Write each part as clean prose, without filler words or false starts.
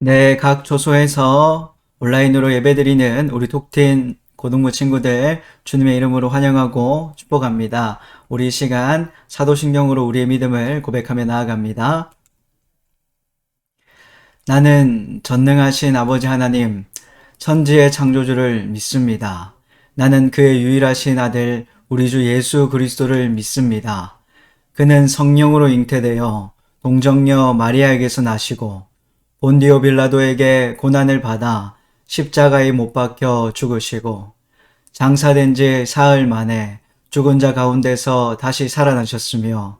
네, 각 조소에서 온라인으로 예배드리는 우리 독tin 고등부 친구들 주님의 이름으로 환영하고 축복합니다. 우리 이 시간 사도신경으로 우리의 믿음을 고백하며 나아갑니다. 나는 전능하신 아버지 하나님, 천지의 창조주를 믿습니다. 나는 그의 유일하신 아들 우리 주 예수 그리스도를 믿습니다. 그는 성령으로 잉태되어 동정녀 마리아에게서 나시고 본디오 빌라도에게 고난을 받아 십자가에 못 박혀 죽으시고 장사된 지 사흘 만에 죽은 자 가운데서 다시 살아나셨으며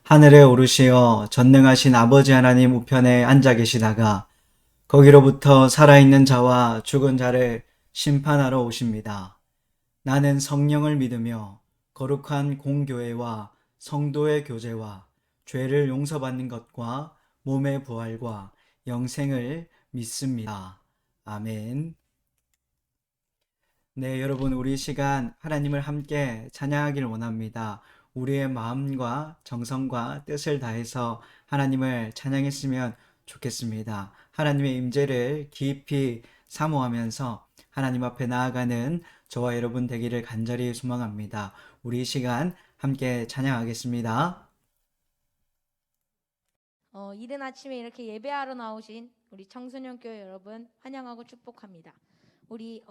하늘에 오르시어 전능하신 아버지 하나님 우편에 앉아 계시다가 거기로부터 살아있는 자와 죽은 자를 심판하러 오십니다. 나는 성령을 믿으며 거룩한 공교회와 성도의 교제와 죄를 용서받는 것과 몸의 부활과 영생을 믿습니다. 아멘. 네, 여러분, 우리 시간 하나님을 함께 찬양하기를 원합니다. 우리의 마음과 정성과 뜻을 다해서 하나님을 찬양했으면 좋겠습니다. 하나님의 임재를 깊이 사모하면서 하나님 앞에 나아가는 저와 여러분 되기를 간절히 소망합니다. 우리 이 시간 함께 찬양하겠습니다. 이른 아침에 이렇게 예배하러 나오신 우리 청소년 교회 여러분 환영하고 축복합니다. 우리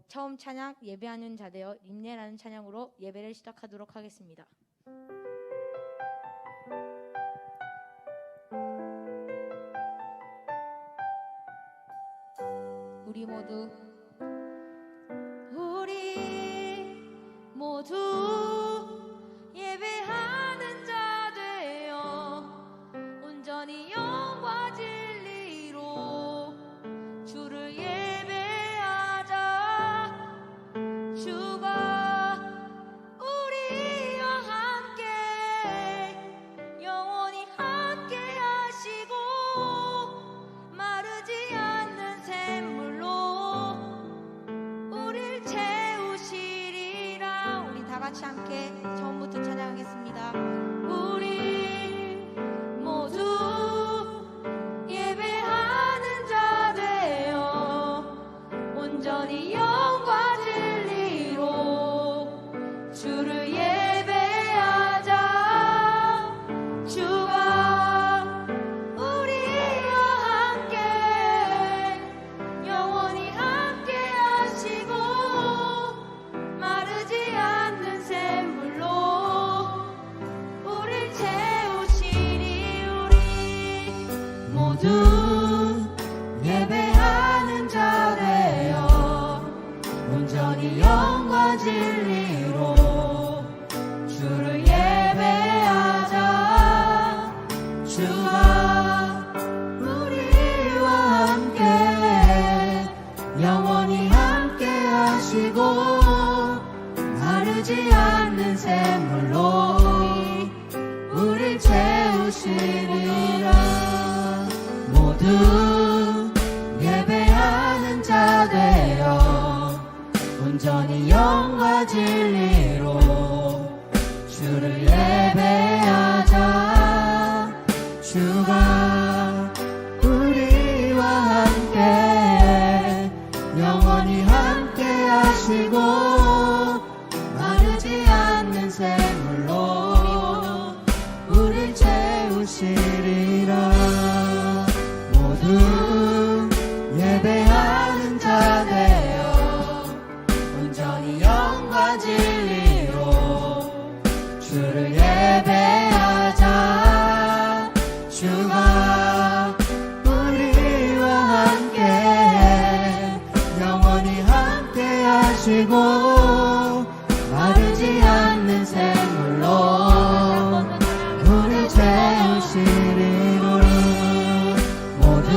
처음 찬양 예배하는 자되어 림례라는 찬양으로 예배를 시작하도록 하겠습니다. 우리 모두 예배하는 자 되어 온전히 영과 진리로 주를 예배하자. 주가 우리와 함께 영원히 함께 하시고 마르지 않는 샘물로 우릴 채우시리라. 우리 다 같이 함께 처음부터 찬양하겠습니다. 우리 모두 예배하는 자 되어 온전히 영과 진리로 주를 예배하자. 주가 우리와 함께 영원히 함께 하시고 마르지 않는 샘물로 우릴 채우시리. 우리 모두 예배하는 자 되어 온전히 영과 진리로 주를 예배하자. 주가 우리와 함께 영원히 함께 하시고 마르지 않는 샘물로 우릴 채우시리라. 모두 예배하는 자 되어 온전히 영과 진리로 주를 예배하자. 주가 우리와 함께 영원히 함께 하시고 마르지 않는 샘물로 우릴 채우시리라. 모두 예배하는 자 되어 온전히 영과 진리로 주를 예배하자. 주가 우리와 함께 영원히 함께 하시고 마르지 않는 샘물로 우릴 채우시리로라. 모두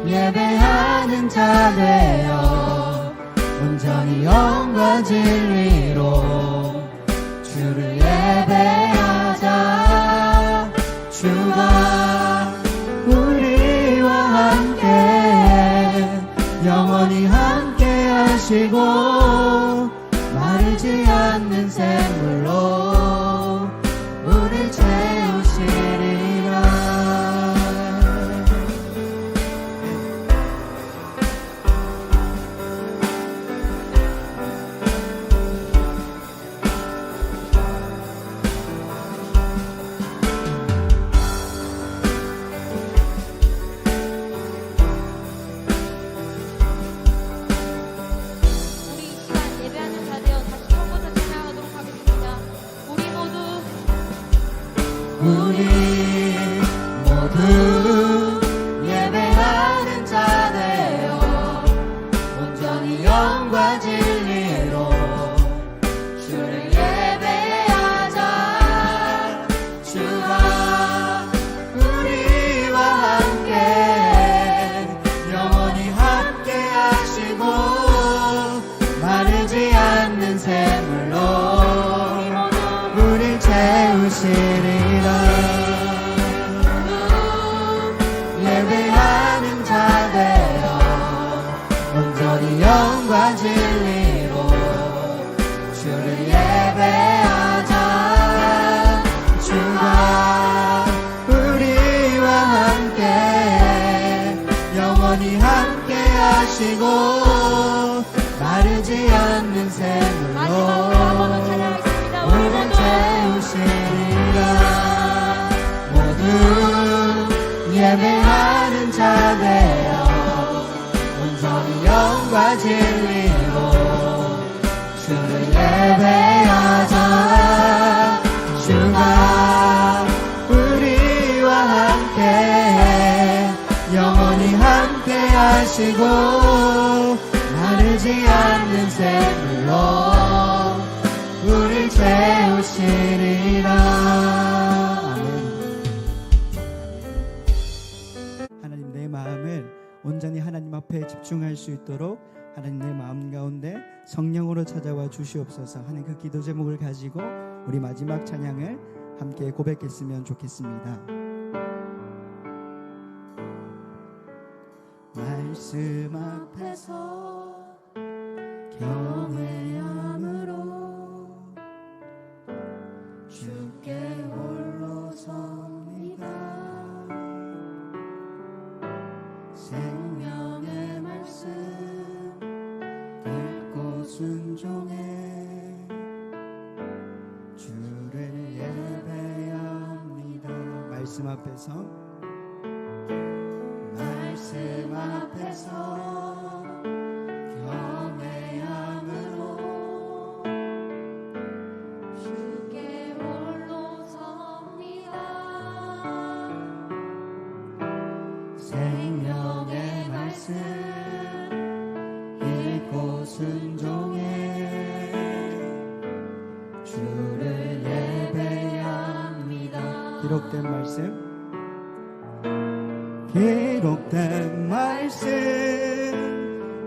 예배하는 자 되어 온전히 영과 진리로 주를 예배하자. 주가 우리와 함께 영원히 함께 하시고 마르지 않는 샘물로 우릴 채우시리라. 영과 진리로 주를 예배하자. 주가 우리와 함께 영원히 함께 하시고 마르지 않는 마지막으로 한 번 더 샘물로 찬양하겠습니다. 우리 우리를 모두 채우시리라. 모두 예배하는 자 되어 온전히 영과 진리로 주를 예배하자. 주가 우리와 함께 영원히 함께 하시고 마르지 않는 샘물로 우릴 채우시리라. 하나님, 내 마음을 온전히 하나님 앞에 집중할 수 있도록 하나님 내 마음 가운데 성령으로 찾아와 주시옵소서 하는 그 기도 제목을 가지고 우리 마지막 찬양을 함께 고백했으면 좋겠습니다. 말씀 앞에서 경외함으로 주께 홀로 섭니다. 생명의 말씀 듣고 순종해 주를 예배합니다. 말씀 앞에서 경외함으로 주께 홀로 섭니다. 생명의 말씀 읽고 순종해 주를 예배합니다. 기록된 말씀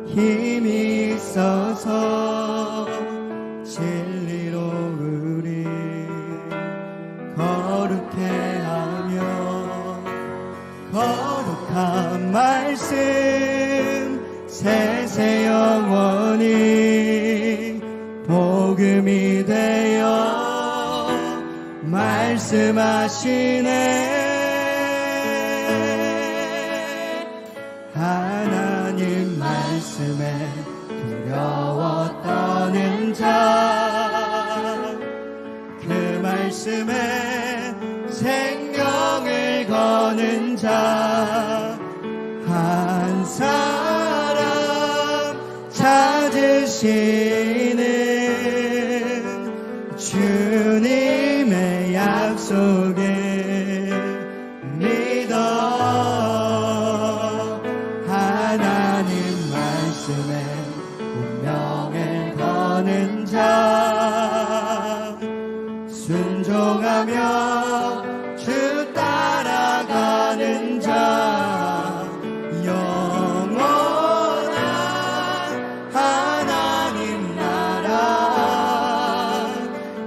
힘이 있어서 진리로 우리 거룩해 하며 거룩한 말씀 세세 영원히 복음이 되어 말씀하시네. 하나님 말씀에 두려워 떠는 자, 그 말씀에 생명을 거는 자, 한 사람 찾으시는 주님의 약속에 믿어 하나님 말씀에 운명을 거는 자, 순종하며 주 따라가는 자, 영원한 하나님 나라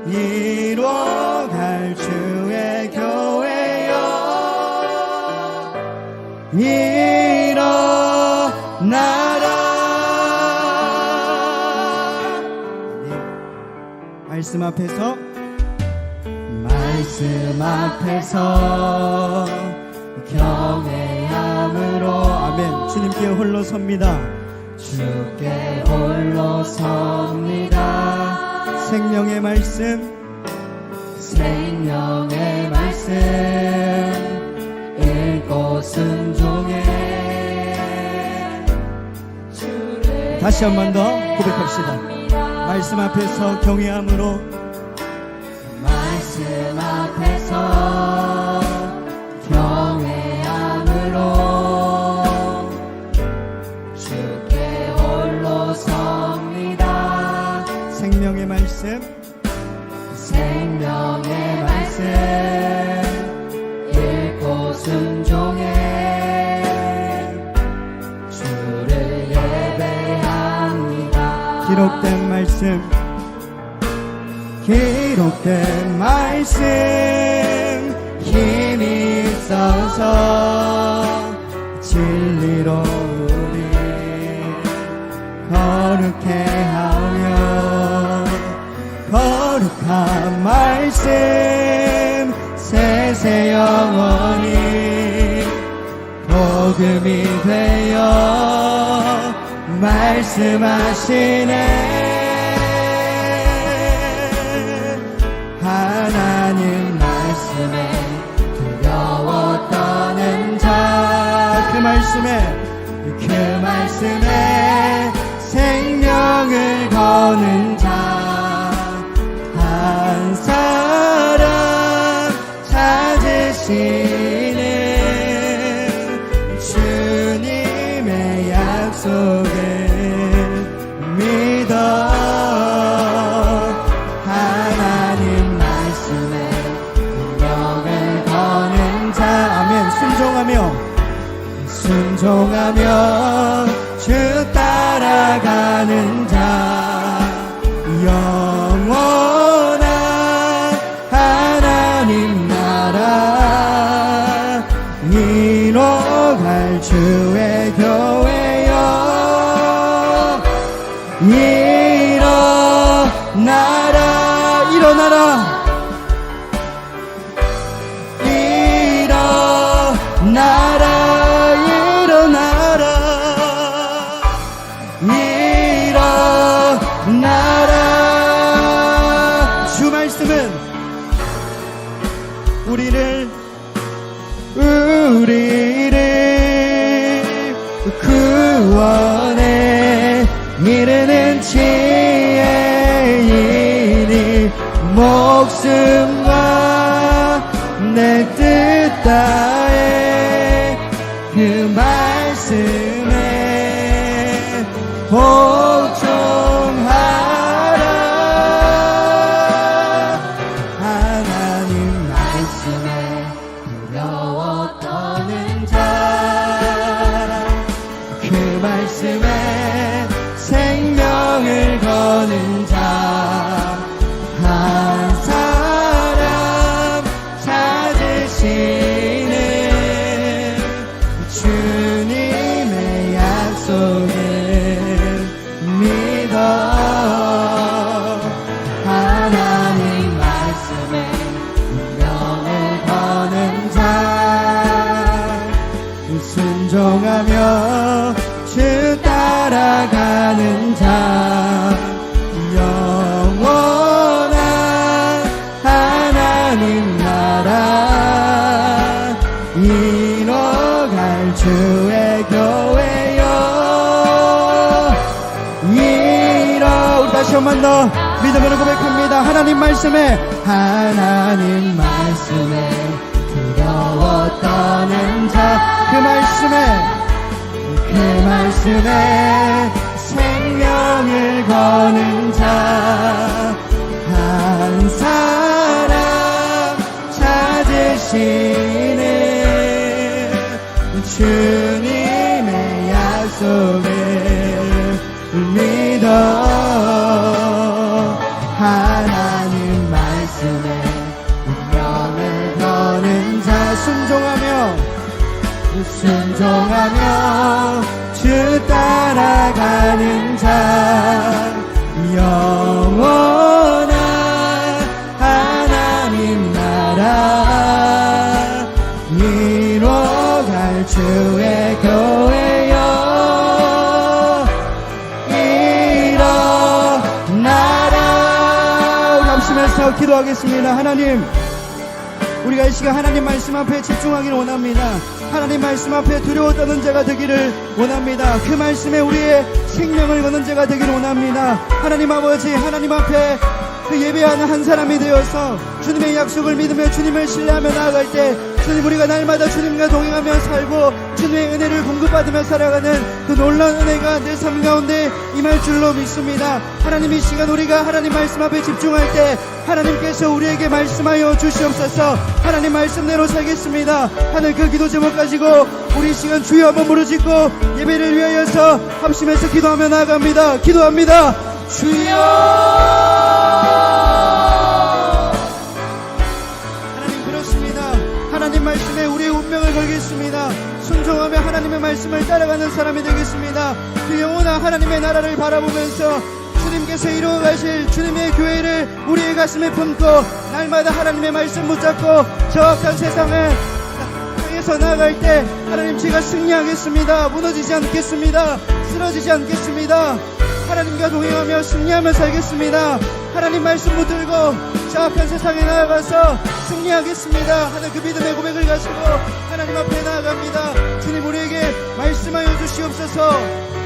이루어갈 주의 교회여 일어나라. 말씀 앞에서 경외함으로 아멘. 주님께 홀로 섭니다. 주께 홀로 섭니다. 생명의 말씀 읽고 순종해 다시 한 번 더 고백합시다. 말씀 앞에서 경외함으로 주께 홀로 섭니다. 생명의 말씀 읽고 순종해 주를 예배합니다. 기록된 말씀 힘이 있어서 진리로 우리 거룩해 복음이 되어 말씀하시네. 하나님 말씀에 두려워 떠는 자, 그 말씀에 생명을 거는 자 한 사람 찾으시네. 주님의 약속을 믿어 하나님 말씀에 생명을 거는 자, 아멘. 순종하며 주 따라가는 자, 영원한 하나님 나라 이뤄갈 주의 교회여. 일어나라 일어나라 일어나라. 주 말씀은 우리를 구원에 이르는 지혜이니 목숨과 내 뜻 다해 그 말씀에 복종하라. 하나님 말씀에 두려워 떠는 자, 그 말씀에 생명을 거는 자 한 사람 찾으시네. 주님의 약속을 믿어 하나님 말씀에 운명을 거는 자, 순종하며 주 따라가는 자, 영원한 하나님 나라 이뤄갈 주의 교회여. 우리 다시 한 번 더 믿음으로 고백합니다. 하나님 말씀에 두려워 떠는 자, 그 말씀에 생명을 거는 자 한 사람 찾으시네. 주님의 약속을 믿어 하나님 말씀에 운명을 거는 자, 순종하며 주 따라가는 자, 영원한 하나님 나라 이뤄갈 주의 교회여. 일어나라. 우리 합심해서 기도하겠습니다. 하나님, 우리가 이 시간 하나님 말씀 앞에 집중하기를 원합니다. 하나님 말씀 앞에 두려워 떠는 자가 되기를 원합니다. 그 말씀에 우리의 생명을 거는 자가 되기를 원합니다. 하나님 아버지, 하나님 앞에 그 예배하는 한 사람이 되어서 주님의 약속을 믿으며 주님을 신뢰하며 나아갈 때 주님, 우리가 날마다 주님과 동행하며 살고 주님의 은혜를 공급받으며 살아가는 그 놀라운 은혜가 내 삶 가운데 임할 줄로 믿습니다. 하나님, 이 시간 우리가 하나님 말씀 앞에 집중할 때 하나님께서 우리에게 말씀하여 주시옵소서. 하나님 말씀대로 살겠습니다 하는 그 기도 제목 가지고 우리 이 시간 주여 한번 부르짖고 예배를 위하여서 합심해서 기도하며 나아갑니다. 기도합니다. 주여. 하나님 말씀에 우리의 운명을 걸겠습니다. 순종하며 하나님의 말씀을 따라가는 사람이 되겠습니다. 그 영원한 하나님의 나라를 바라보면서 주님께서 이루어가실 주님의 교회를 우리의 가슴에 품고 날마다 하나님의 말씀 붙잡고 저 악한 세상을 앞에서 나아갈 때 하나님 제가 승리하겠습니다. 무너지지 않겠습니다. 쓰러지지 않겠습니다. 하나님과 동행하며 승리하며 살겠습니다. 하나님 말씀 붙들고 사악한 세상에 나아가서 승리하겠습니다 하는 그 믿음의 고백을 가지고 하나님 앞에 나아갑니다. 주님 우리에게 말씀하여 주시옵소서.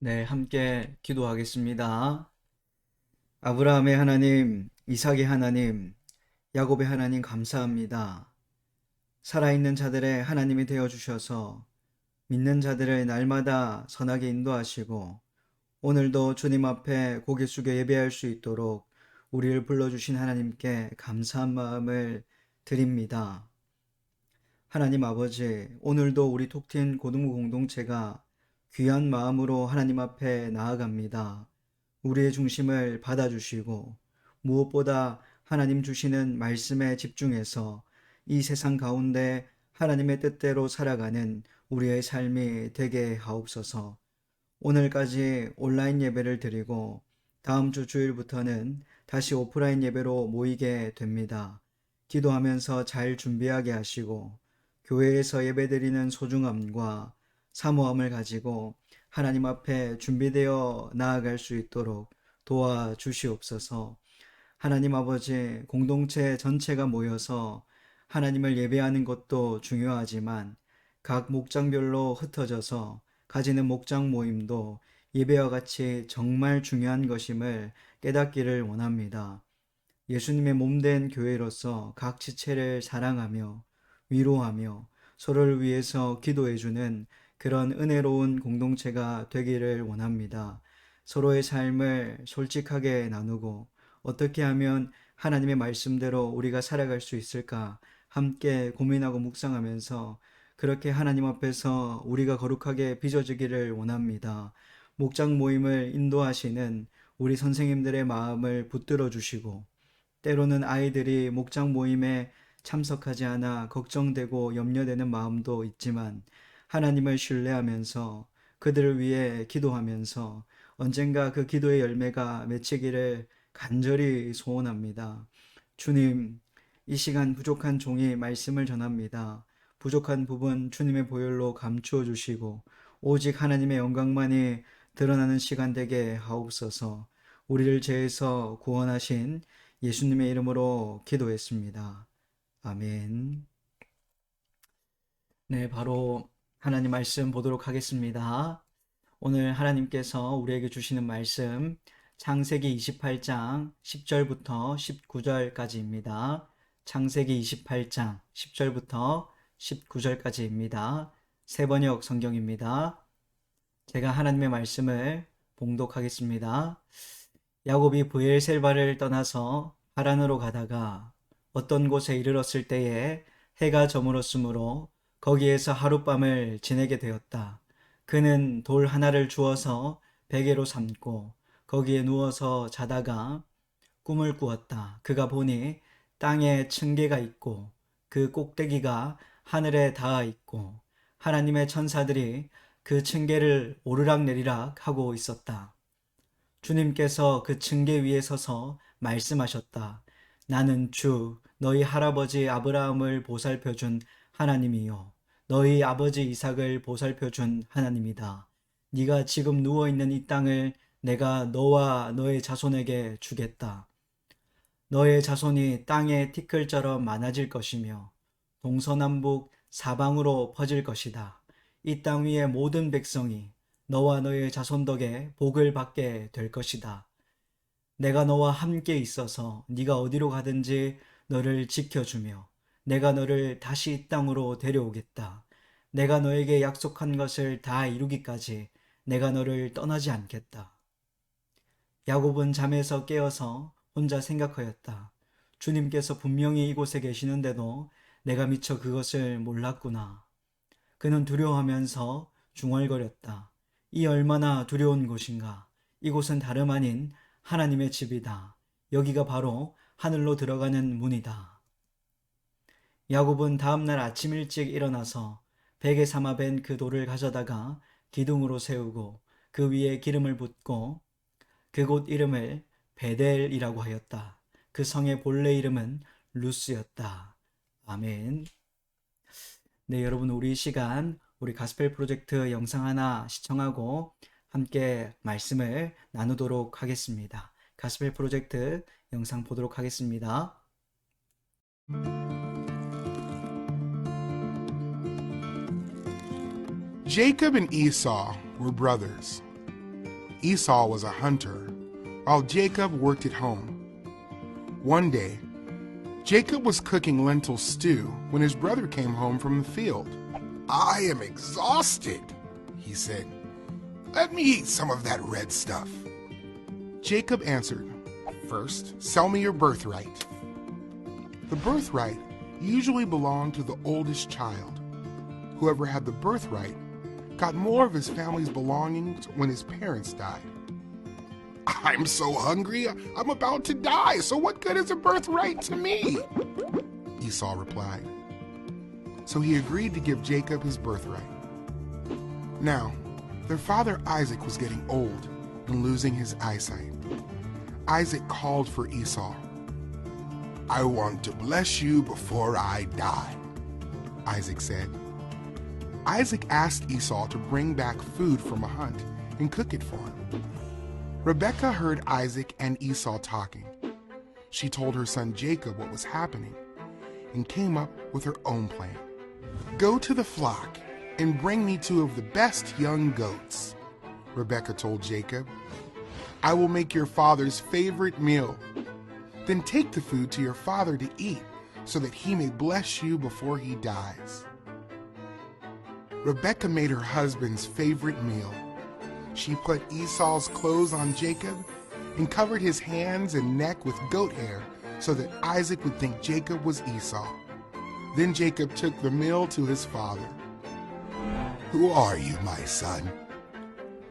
네, 함께 기도하겠습니다. 아브라함의 하나님, 이삭의 하나님, 야곱의 하나님 감사합니다. 살아있는 자들의 하나님이 되어 주셔서 믿는 자들을 날마다 선하게 인도하시고 오늘도 주님 앞에 고개 숙여 예배할 수 있도록 우리를 불러주신 하나님께 감사한 마음을 드립니다. 하나님 아버지, 오늘도 우리 톡틴 고등부 공동체가 귀한 마음으로 하나님 앞에 나아갑니다. 우리의 중심을 받아주시고 무엇보다 하나님 주시는 말씀에 집중해서 이 세상 가운데 하나님의 뜻대로 살아가는 우리의 삶이 되게 하옵소서. 오늘까지 온라인 예배를 드리고 다음 주 주일부터는 다시 오프라인 예배로 모이게 됩니다. 기도하면서 잘 준비하게 하시고 교회에서 예배드리는 소중함과 사모함을 가지고 하나님 앞에 준비되어 나아갈 수 있도록 도와주시옵소서. 하나님 아버지, 공동체 전체가 모여서 하나님을 예배하는 것도 중요하지만 각 목장별로 흩어져서 가지는 목장 모임도 예배와 같이 정말 중요한 것임을 깨닫기를 원합니다. 예수님의 몸된 교회로서 각 지체를 사랑하며 위로하며 서로를 위해서 기도해주는 그런 은혜로운 공동체가 되기를 원합니다. 서로의 삶을 솔직하게 나누고 어떻게 하면 하나님의 말씀대로 우리가 살아갈 수 있을까 함께 고민하고 묵상하면서 그렇게 하나님 앞에서 우리가 거룩하게 빚어지기를 원합니다. 목장 모임을 인도하시는 우리 선생님들의 마음을 붙들어 주시고 때로는 아이들이 목장 모임에 참석하지 않아 걱정되고 염려되는 마음도 있지만 하나님을 신뢰하면서 그들을 위해 기도하면서 언젠가 그 기도의 열매가 맺히기를 간절히 소원합니다. 주님, 이 시간 부족한 종이 말씀을 전합니다. 부족한 부분 주님의 보혈로 감추어 주시고 오직 하나님의 영광만이 드러나는 시간 되게 하옵소서. 우리를 죄에서 구원하신 예수님의 이름으로 기도했습니다. 아멘. 네, 바로 하나님 말씀 보도록 하겠습니다. 오늘 하나님께서 우리에게 주시는 말씀 창세기 28장 10절부터 19절까지입니다. 창세기 28장 10절부터 19절까지입니다. 새번역 성경입니다. 제가 하나님의 말씀을 봉독하겠습니다. 야곱이 브엘셀바를 떠나서 하란으로 가다가 어떤 곳에 이르렀을 때에 해가 저물었으므로 거기에서 하룻밤을 지내게 되었다. 그는 돌 하나를 주어서 베개로 삼고 거기에 누워서 자다가 꿈을 꾸었다. 그가 보니 땅에 층계가 있고 그 꼭대기가 하늘에 닿아 있고 하나님의 천사들이 그 층계를 오르락내리락 하고 있었다. 주님께서 그 층계 위에 서서 말씀하셨다. 나는 주 너희 할아버지 아브라함을 보살펴준 하나님이요 너희 아버지 이삭을 보살펴준 하나님이다. 네가 지금 누워있는 이 땅을 내가 너와 너의 자손에게 주겠다. 너의 자손이 땅의 티끌처럼 많아질 것이며 동서남북 사방으로 퍼질 것이다. 이 땅 위의 모든 백성이 너와 너의 자손 덕에 복을 받게 될 것이다. 내가 너와 함께 있어서 네가 어디로 가든지 너를 지켜주며 내가 너를 다시 이 땅으로 데려오겠다. 내가 너에게 약속한 것을 다 이루기까지 내가 너를 떠나지 않겠다. 야곱은 잠에서 깨어서 혼자 생각하였다. 주님께서 분명히 이곳에 계시는데도 내가 미처 그것을 몰랐구나. 그는 두려워하면서 중얼거렸다. 이 얼마나 두려운 곳인가. 이곳은 다름 아닌 하나님의 집이다. 여기가 바로 하늘로 들어가는 문이다. 야곱은 다음날 아침 일찍 일어나서 베개 삼아 벤 그 돌을 가져다가 기둥으로 세우고 그 위에 기름을 붓고 그곳 이름을 베델이라고 하였다. 그 성의 본래 이름은 루스였다. 아멘. 네, 여러분, 우리 이 시간 우리 가스펠 프로젝트 영상 하나 시청하고 함께 말씀을 나누도록 하겠습니다. 가스펠 프로젝트 영상 보도록 하겠습니다. Jacob and Esau were brothers. Esau was a hunter, while Jacob worked at home. One day, Jacob was cooking lentil stew when his brother came home from the field. "I am exhausted," he said. "Let me eat some of that red stuff." Jacob answered, "First, sell me your birthright." The birthright usually belonged to the oldest child. Whoever had the birthright got more of his family's belongings when his parents died. "I'm so hungry, I'm about to die, so what good is a birthright to me?" Esau replied. So he agreed to give Jacob his birthright. Now, their father Isaac was getting old and losing his eyesight. Isaac called for Esau. "I want to bless you before I die," Isaac said. Isaac asked Esau to bring back food from a hunt and cook it for him. Rebekah heard Isaac and Esau talking. She told her son Jacob what was happening and came up with her own plan. "Go to the flock and bring me 2 of the best young goats," Rebekah told Jacob. "I will make your father's favorite meal. Then take the food to your father to eat so that he may bless you before he dies." Rebekah made her husband's favorite meal. She put Esau's clothes on Jacob and covered his hands and neck with goat hair so that Isaac would think Jacob was Esau. Then Jacob took the meal to his father. "Who are you, my son?"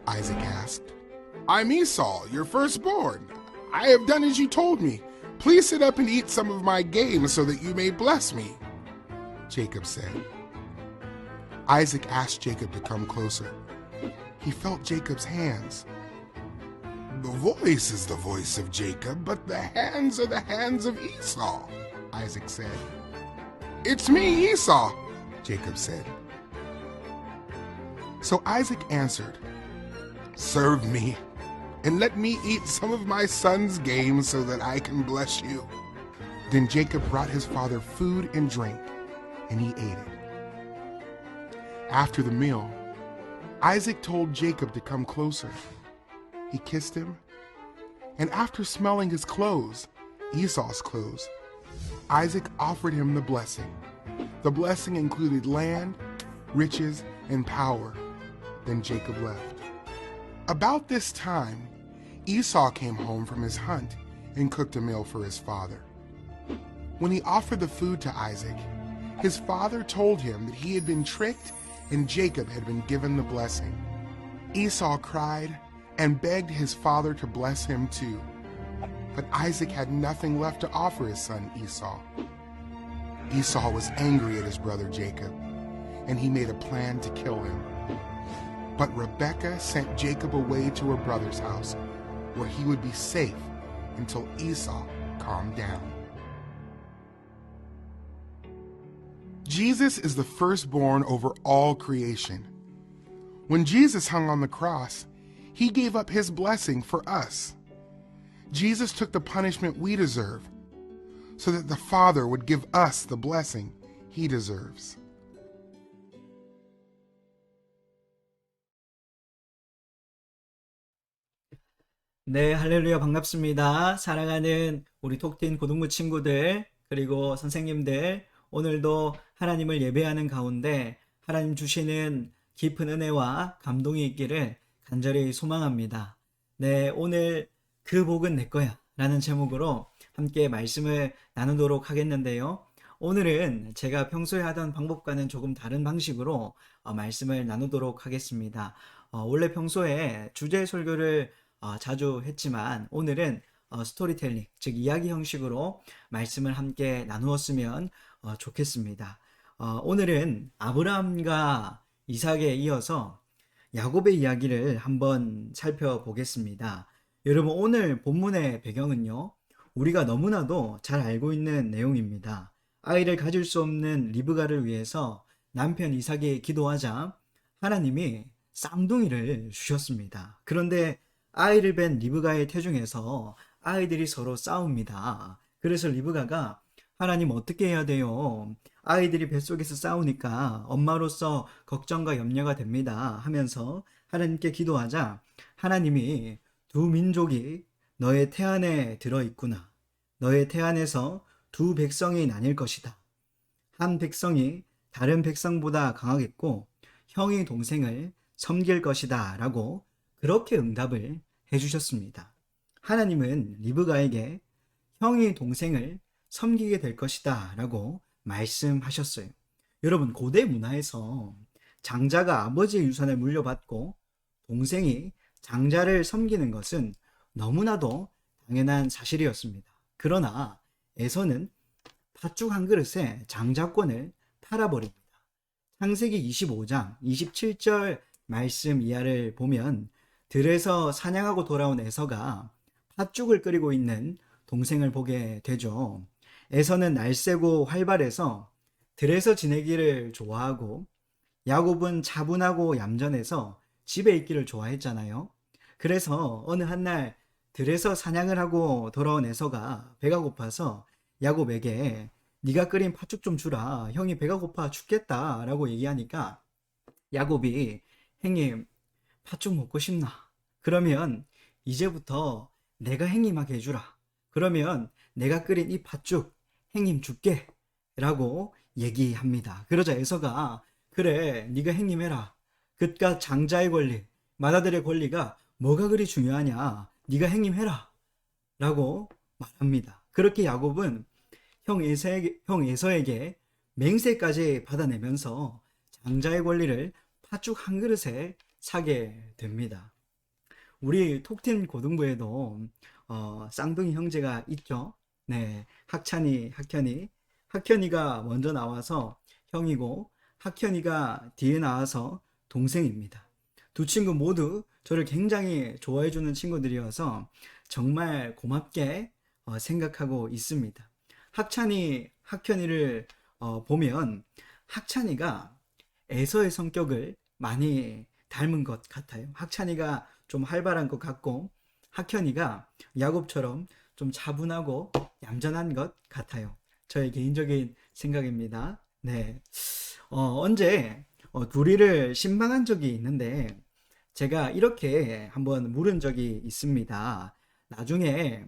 Isaac asked. "I'm Esau, your firstborn. I have done as you told me. Please sit up and eat some of my game so that you may bless me," Jacob said. Isaac asked Jacob to come closer. He felt Jacob's hands. "The voice is the voice of Jacob, but the hands are the hands of Esau," Isaac said. "It's me, Esau," Jacob said. So Isaac answered, "Serve me, and let me eat some of my son's game so that I can bless you." Then Jacob brought his father food and drink, and he ate it. After the meal, Isaac told Jacob to come closer. He kissed him, and after smelling his clothes, Esau's clothes, Isaac offered him the blessing. The blessing included land, riches, and power. Then Jacob left. About this time, Esau came home from his hunt and cooked a meal for his father. When he offered the food to Isaac, his father told him that he had been tricked and Jacob had been given the blessing. Esau cried and begged his father to bless him too. But Isaac had nothing left to offer his son Esau. Esau was angry at his brother Jacob, and he made a plan to kill him. But Rebekah sent Jacob away to her brother's house, where he would be safe until Esau calmed down. Jesus is the firstborn over all creation. When Jesus hung on the cross, he gave up his blessing for us. Jesus took the punishment we deserve so that the Father would give us the blessing he deserves. 네, 할렐루야, 반갑습니다. 사랑하는 우리 톡틴 고등부 친구들, 그리고 선생님들, 오늘도 하나님을 예배하는 가운데 하나님 주시는 깊은 은혜와 감동이 있기를 간절히 소망합니다. 네, 오늘 그 복은 내 거야 라는 제목으로 함께 말씀을 나누도록 하겠는데요. 오늘은 제가 평소에 하던 방법과는 조금 다른 방식으로 말씀을 나누도록 하겠습니다. 원래 평소에 주제 설교를 자주 했지만 오늘은 스토리텔링, 즉 이야기 형식으로 말씀을 함께 나누었으면 좋겠습니다. 오늘은 아브라함과 이삭에 이어서 야곱의 이야기를 한번 살펴보겠습니다. 여러분, 오늘 본문의 배경은요, 우리가 너무나도 잘 알고 있는 내용입니다. 아이를 가질 수 없는 리브가를 위해서 남편 이삭이 기도하자 하나님이 쌍둥이를 주셨습니다. 그런데 아이를 뵌 리브가의 태중에서 아이들이 서로 싸웁니다. 그래서 리브가가 하나님 어떻게 해야 돼요? 아이들이 뱃속에서 싸우니까 엄마로서 걱정과 염려가 됩니다 하면서 하나님께 기도하자 하나님이 두 민족이 너의 태안에 들어있구나. 너의 태안에서 두 백성이 나뉠 것이다. 한 백성이 다른 백성보다 강하겠고 형이 동생을 섬길 것이다 라고 그렇게 응답을 해주셨습니다. 하나님은 리브가에게 형이 동생을 섬기게 될 것이다 라고 말씀하셨어요. 여러분, 고대 문화에서 장자가 아버지의 유산을 물려받고 동생이 장자를 섬기는 것은 너무나도 당연한 사실이었습니다. 그러나 에서는 팥죽 한 그릇에 장자권을 팔아버립니다. 창세기 25장 27절 말씀 이하를 보면 들에서 사냥하고 돌아온 에서가 팥죽을 끓이고 있는 동생을 보게 되죠. 에서는 날쌔고 활발해서 들에서 지내기를 좋아하고 야곱은 차분하고 얌전해서 집에 있기를 좋아했잖아요. 그래서 어느 한날 들에서 사냥을 하고 돌아온 에서가 배가 고파서 야곱에게 네가 끓인 팥죽 좀 주라. 형이 배가 고파 죽겠다 라고 얘기하니까 야곱이 형님 팥죽 먹고 싶나? 그러면 이제부터 내가 형님하게 해주라. 그러면 내가 끓인 이 팥죽 형님 줄게 라고 얘기합니다. 그러자 에서가 그래 네가 형님 해라. 그깟 장자의 권리, 맏아들의 권리가 뭐가 그리 중요하냐. 네가 형님 해라 라고 말합니다. 그렇게 야곱은 형 에서에게 맹세까지 받아내면서 장자의 권리를 팥죽 한 그릇에 사게 됩니다. 우리 톡틴 고등부에도 쌍둥이 형제가 있죠. 네, 학찬이, 학현이. 학현이가 먼저 나와서 형이고 학현이가 뒤에 나와서 동생입니다. 두 친구 모두 저를 굉장히 좋아해주는 친구들이어서 정말 고맙게 생각하고 있습니다. 학찬이, 학현이를 보면 학찬이가 에서의 성격을 많이 닮은 것 같아요. 학찬이가 좀 활발한 것 같고 학현이가 야곱처럼 좀 차분하고 얌전한 것 같아요. 저의 개인적인 생각입니다. 네. 언제 둘이를 신방한 적이 있는데 제가 이렇게 한번 물은 적이 있습니다. 나중에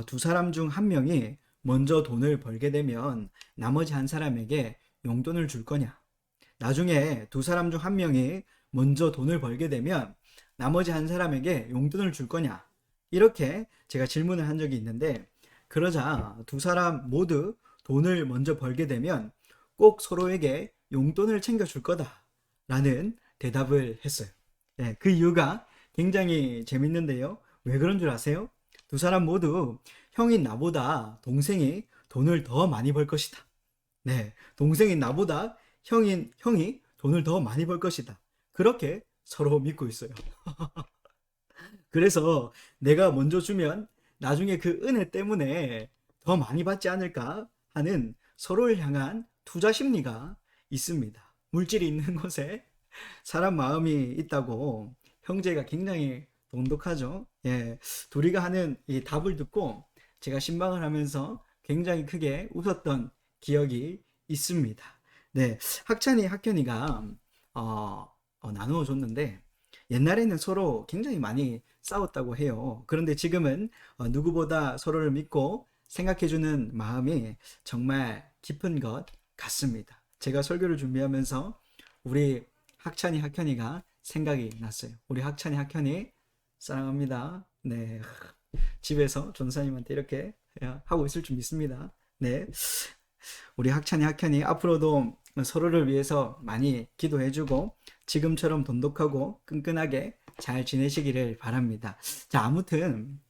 두 사람 중 한 명이 먼저 돈을 벌게 되면 나머지 한 사람에게 용돈을 줄 거냐? 나중에 두 사람 중 한 명이 먼저 돈을 벌게 되면 나머지 한 사람에게 용돈을 줄 거냐? 이렇게 제가 질문을 한 적이 있는데 그러자 두 사람 모두 돈을 먼저 벌게 되면 꼭 서로에게 용돈을 챙겨줄 거다 라는 대답을 했어요. 네, 그 이유가 굉장히 재밌는데요. 왜 그런 줄 아세요? 두 사람 모두 형인 나보다 동생이 돈을 더 많이 벌 것이다. 네, 동생인 나보다 형이 돈을 더 많이 벌 것이다. 그렇게 서로 믿고 있어요. 그래서 내가 먼저 주면 나중에 그 은혜 때문에 더 많이 받지 않을까 하는 서로를 향한 투자 심리가 있습니다. 물질이 있는 곳에 사람 마음이 있다고 형제가 굉장히 돈독하죠. 예, 둘이가 하는 이 답을 듣고 제가 신방을 하면서 굉장히 크게 웃었던 기억이 있습니다. 네, 학찬이, 학현이가 나누어 줬는데 옛날에는 서로 굉장히 많이 싸웠다고 해요. 그런데 지금은 누구보다 서로를 믿고 생각해주는 마음이 정말 깊은 것 같습니다. 제가 설교를 준비하면서 우리 학찬이, 학현이가 생각이 났어요. 우리 학찬이 학현이 사랑합니다. 네. 집에서 전사님한테 이렇게 하고 있을 줄 믿습니다. 네. 우리 학찬이 학현이 앞으로도 서로를 위해서 많이 기도해주고 지금처럼 돈독하고 끈끈하게 잘 지내시기를 바랍니다. 자, 아무튼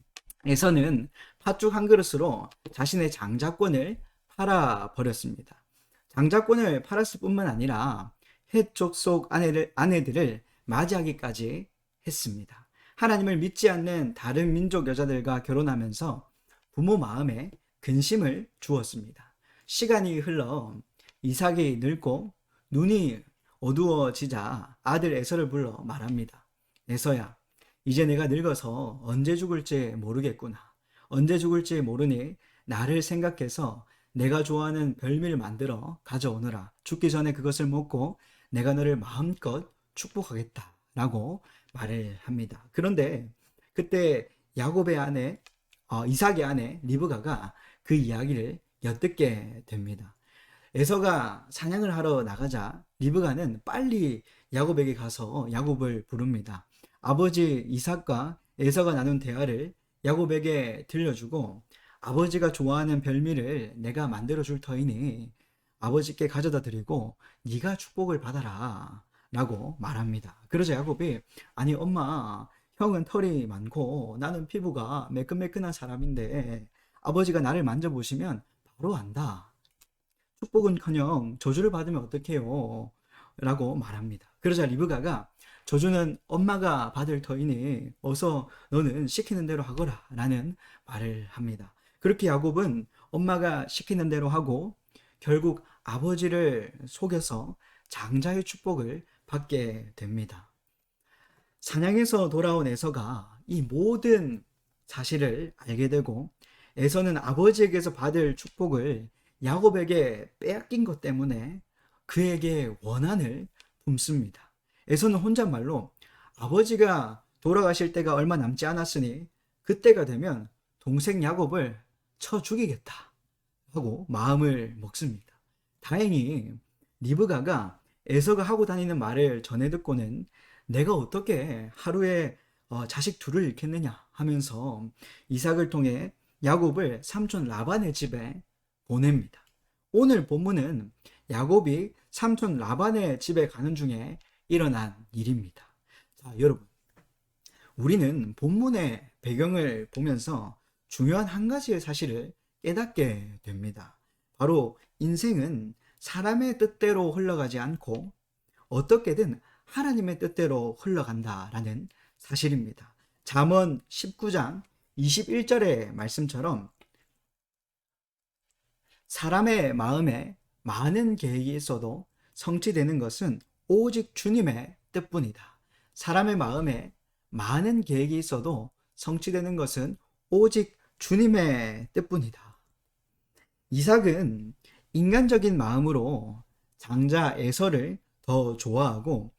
에서는 팥죽 한 그릇으로 자신의 장자권을 팔아버렸습니다. 장자권을 팔았을 뿐만 아니라 해족 속 아내들을 맞이하기까지 했습니다. 하나님을 믿지 않는 다른 민족 여자들과 결혼하면서 부모 마음에 근심을 주었습니다. 시간이 흘러 이삭이 늙고 눈이 어두워지자 아들 에서를 불러 말합니다. 에서야, 이제 내가 늙어서 언제 죽을지 모르겠구나. 언제 죽을지 모르니 나를 생각해서 내가 좋아하는 별미를 만들어 가져오너라. 죽기 전에 그것을 먹고 내가 너를 마음껏 축복하겠다 라고 말을 합니다. 그런데 그때 야곱의 아내, 이삭의 아내 리브가가 그 이야기를 엿듣게 됩니다. 에서가 사냥을 하러 나가자 리브가는 빨리 야곱에게 가서 야곱을 부릅니다. 아버지 이삭과 에서가 나눈 대화를 야곱에게 들려주고 아버지가 좋아하는 별미를 내가 만들어 줄 터이니 아버지께 가져다 드리고 네가 축복을 받아라 라고 말합니다. 그러자 야곱이 아니 엄마, 형은 털이 많고 나는 피부가 매끈매끈한 사람인데 아버지가 나를 만져보시면 바로 안다. 축복은커녕 저주를 받으면 어떡해요? 라고 말합니다. 그러자 리브가가 저주는 엄마가 받을 터이니 어서 너는 시키는 대로 하거라 라는 말을 합니다. 그렇게 야곱은 엄마가 시키는 대로 하고 결국 아버지를 속여서 장자의 축복을 받게 됩니다. 사냥에서 돌아온 에서가 이 모든 사실을 알게 되고 에서는 아버지에게서 받을 축복을 야곱에게 빼앗긴 것 때문에 그에게 원한을 품습니다. 에서는 혼잣말로 아버지가 돌아가실 때가 얼마 남지 않았으니 그때가 되면 동생 야곱을 쳐 죽이겠다 하고 마음을 먹습니다. 다행히 리브가가 에서가 하고 다니는 말을 전해 듣고는 내가 어떻게 하루에 자식 둘을 잃겠느냐 하면서 이삭을 통해 야곱을 삼촌 라반의 집에 보냅니다. 오늘 본문은 야곱이 삼촌 라반의 집에 가는 중에 일어난 일입니다. 자, 여러분, 우리는 본문의 배경을 보면서 중요한 한 가지의 사실을 깨닫게 됩니다. 바로 인생은 사람의 뜻대로 흘러가지 않고 어떻게든 하나님의 뜻대로 흘러간다라는 사실입니다. 잠언 19장 21절의 말씀처럼 사람의 마음에 많은 계획이 있어도 성취되는 것은 오직 주님의 뜻뿐이다. 사람의 마음에 많은 계획이 있어도 성취되는 것은 오직 주님의 뜻뿐이다. 이삭은 인간적인 마음으로 장자 에서를 더 좋아하고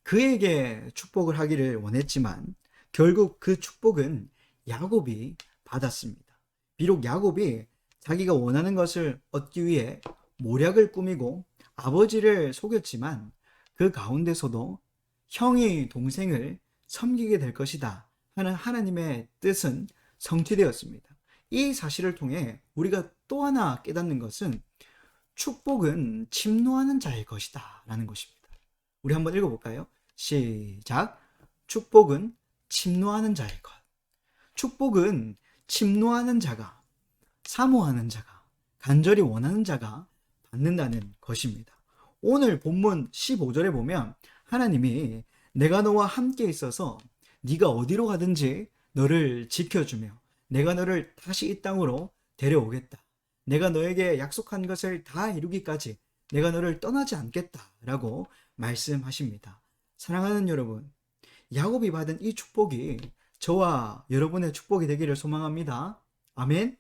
그에게 축복을 하기를 원했지만 결국 그 축복은 야곱이 받았습니다. 비록 야곱이 자기가 원하는 것을 얻기 위해 모략을 꾸미고 아버지를 속였지만 그 가운데서도 형이 동생을 섬기게 될 것이다 하는 하나님의 뜻은 성취되었습니다. 이 사실을 통해 우리가 또 하나 깨닫는 것은 축복은 침노하는 자의 것이다 라는 것입니다. 우리 한번 읽어볼까요? 시작. 축복은 침노하는 자의 것. 축복은 침노하는 자가, 사모하는 자가, 간절히 원하는 자가 받는다는 것입니다. 오늘 본문 15절에 보면 하나님이 내가 너와 함께 있어서 네가 어디로 가든지 너를 지켜주며 내가 너를 다시 이 땅으로 데려오겠다. 내가 너에게 약속한 것을 다 이루기까지 내가 너를 떠나지 않겠다 라고 말씀하십니다. 사랑하는 여러분, 야곱이 받은 이 축복이 저와 여러분의 축복이 되기를 소망합니다. 아멘.